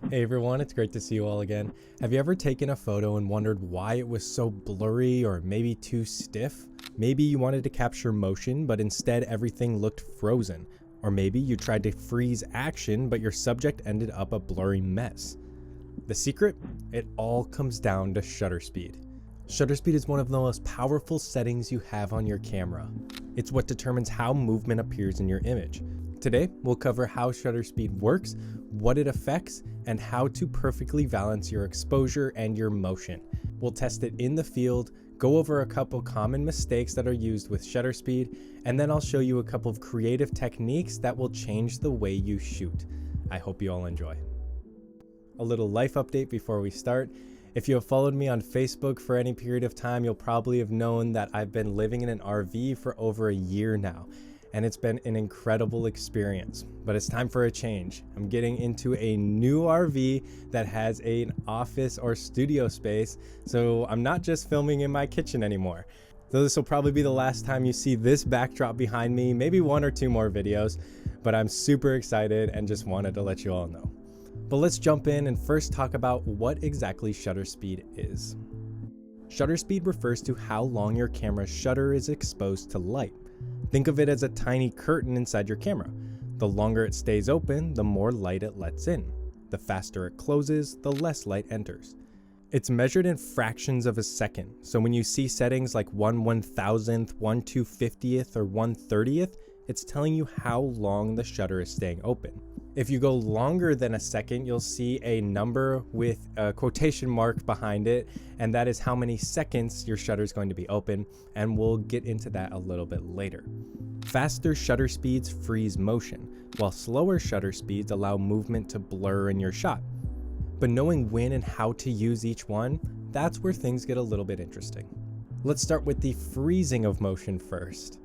Hey everyone, it's great to see you all again. Have you ever taken a photo and wondered why it was so blurry or maybe too stiff? Maybe you wanted to capture motion, but instead everything looked frozen. Or maybe you tried to freeze action, but your subject ended up a blurry mess. The secret? It all comes down to shutter speed. Shutter speed is one of the most powerful settings you have on your camera. It's what determines how movement appears in your image. Today, we'll cover how shutter speed works, what it affects, and how to perfectly balance your exposure and your motion. We'll test it in the field, go over a couple common mistakes that are used with shutter speed, and then I'll show you a couple of creative techniques that will change the way you shoot. I hope you all enjoy. A little life update before we start. If you have followed me on Facebook for any period of time, you'll probably have known that I've been living in an RV for over a year now. And it's been an incredible experience, but it's time for a change. I'm getting into a new RV that has an office or studio space, so I'm not just filming in my kitchen anymore. So this will probably be the last time you see this backdrop behind me, maybe one or two more videos, but I'm super excited and just wanted to let you all know. But let's jump in and first talk about what exactly shutter speed is. Shutter speed refers to how long your camera's shutter is exposed to light. Think of it as a tiny curtain inside your camera. The longer it stays open, the more light it lets in. The faster it closes, the less light enters. It's measured in fractions of a second, so when you see settings like 1/1000th, 1/250th, or 1/30th, it's telling you how long the shutter is staying open. If you go longer than a second, you'll see a number with a quotation mark behind it, and that is how many seconds your shutter is going to be open, and we'll get into that a little bit later. Faster shutter speeds freeze motion, while slower shutter speeds allow movement to blur in your shot. But knowing when and how to use each one, that's where things get a little bit interesting. Let's start with the freezing of motion first.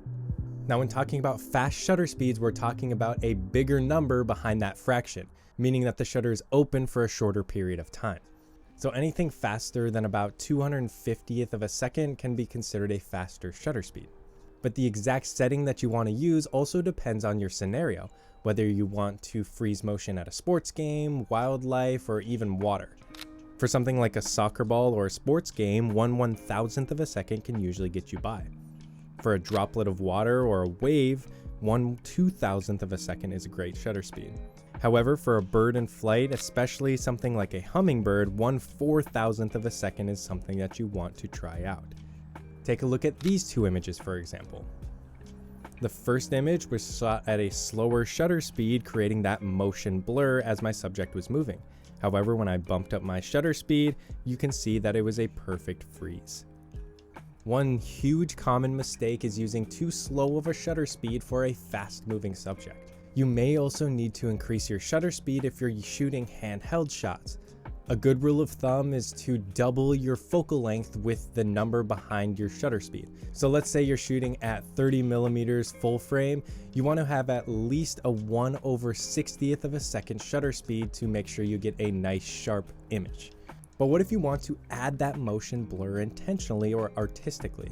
Now, when talking about fast shutter speeds, we're talking about a bigger number behind that fraction, meaning that the shutter is open for a shorter period of time. So anything faster than about 250th of a second can be considered a faster shutter speed. But the exact setting that you want to use also depends on your scenario, whether you want to freeze motion at a sports game, wildlife, or even water. For something like a soccer ball or a sports game, 1/1000th of a second can usually get you by. For a droplet of water or a wave, 1/2000th of a second is a great shutter speed. However, for a bird in flight, especially something like a hummingbird, 1/4000th of a second is something that you want to try out. Take a look at these two images, for example. The first image was shot at a slower shutter speed, creating that motion blur as my subject was moving. However, when I bumped up my shutter speed, you can see that it was a perfect freeze. One huge common mistake is using too slow of a shutter speed for a fast-moving subject. You may also need to increase your shutter speed if you're shooting handheld shots. A good rule of thumb is to double your focal length with the number behind your shutter speed. So let's say you're shooting at 30mm full frame, you want to have at least a 1/60th of a second shutter speed to make sure you get a nice sharp image. But what if you want to add that motion blur intentionally or artistically?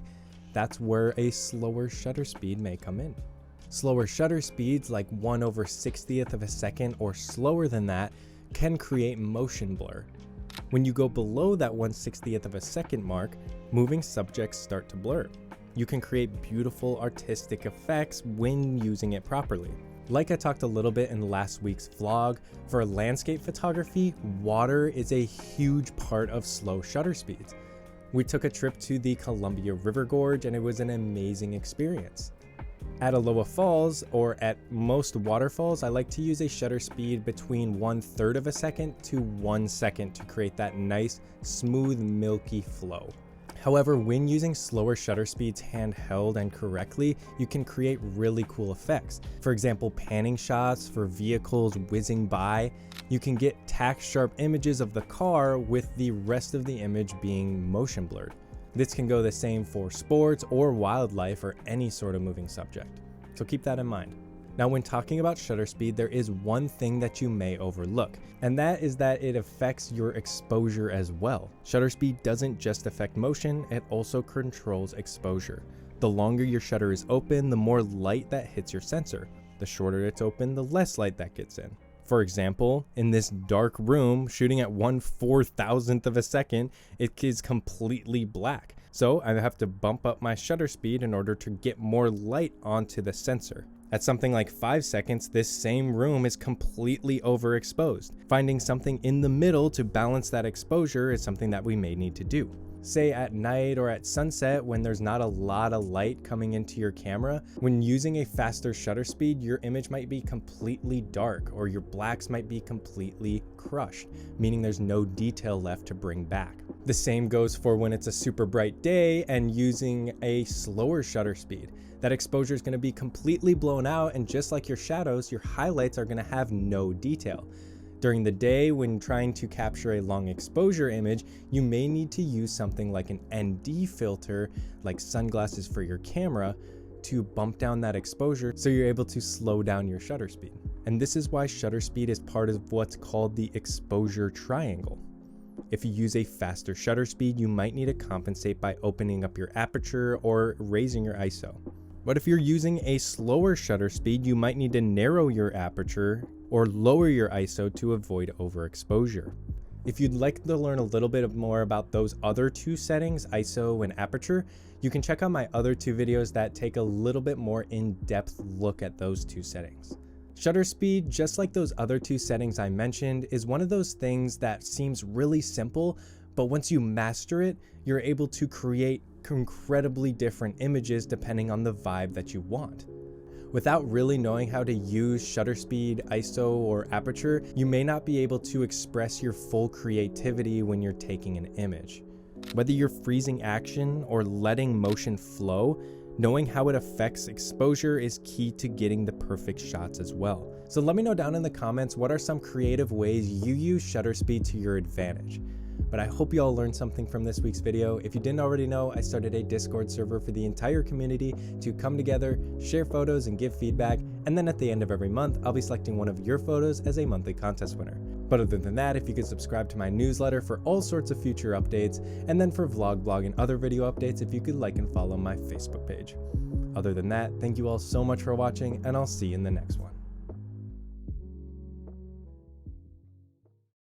That's where a slower shutter speed may come in. Slower shutter speeds like 1/60th of a second or slower than that can create motion blur. When you go below that 1/60th of a second mark, moving subjects start to blur. You can create beautiful artistic effects when using it properly. Like I talked a little bit in last week's vlog, for landscape photography, water is a huge part of slow shutter speeds. We took a trip to the Columbia River Gorge and it was an amazing experience. At Aloha Falls, or at most waterfalls, I like to use a shutter speed between 1/3 of a second to 1 second to create that nice, smooth, milky flow. However, when using slower shutter speeds handheld and correctly, you can create really cool effects. For example, panning shots for vehicles whizzing by. You can get tack sharp images of the car with the rest of the image being motion blurred. This can go the same for sports or wildlife or any sort of moving subject. So keep that in mind. Now, when talking about shutter speed, there is one thing that you may overlook, and that is that it affects your exposure as well. Shutter speed doesn't just affect motion, it also controls exposure. The longer your shutter is open, the more light that hits your sensor. The shorter it's open, the less light that gets in. For example, in this dark room, shooting at 1/4000th of a second, it is completely black. So I have to bump up my shutter speed in order to get more light onto the sensor. At something like 5 seconds, this same room is completely overexposed. Finding something in the middle to balance that exposure is something that we may need to do. Say at night or at sunset when there's not a lot of light coming into your camera, when using a faster shutter speed, your image might be completely dark or your blacks might be completely crushed, meaning there's no detail left to bring back. The same goes for when it's a super bright day and using a slower shutter speed. That exposure is going to be completely blown out, and just like your shadows, your highlights are going to have no detail. During the day, when trying to capture a long exposure image, you may need to use something like an ND filter, like sunglasses for your camera, to bump down that exposure so you're able to slow down your shutter speed. And this is why shutter speed is part of what's called the exposure triangle. If you use a faster shutter speed, you might need to compensate by opening up your aperture or raising your ISO. But if you're using a slower shutter speed, you might need to narrow your aperture or lower your ISO to avoid overexposure. If you'd like to learn a little bit more about those other two settings, ISO and aperture, you can check out my other two videos that take a little bit more in-depth look at those two settings. Shutter speed, just like those other two settings I mentioned, is one of those things that seems really simple, but once you master it, you're able to create incredibly different images depending on the vibe that you want. Without really knowing how to use shutter speed, ISO, or aperture, you may not be able to express your full creativity when you're taking an image. Whether you're freezing action or letting motion flow, knowing how it affects exposure is key to getting the perfect shots as well. So let me know down in the comments, what are some creative ways you use shutter speed to your advantage? But I hope you all learned something from this week's video. If you didn't already know, I started a Discord server for the entire community to come together, share photos, and give feedback. And then at the end of every month, I'll be selecting one of your photos as a monthly contest winner. But other than that, if you could subscribe to my newsletter for all sorts of future updates, and then for vlog, blog, and other video updates, if you could like and follow my Facebook page. Other than that, thank you all so much for watching, and I'll see you in the next one.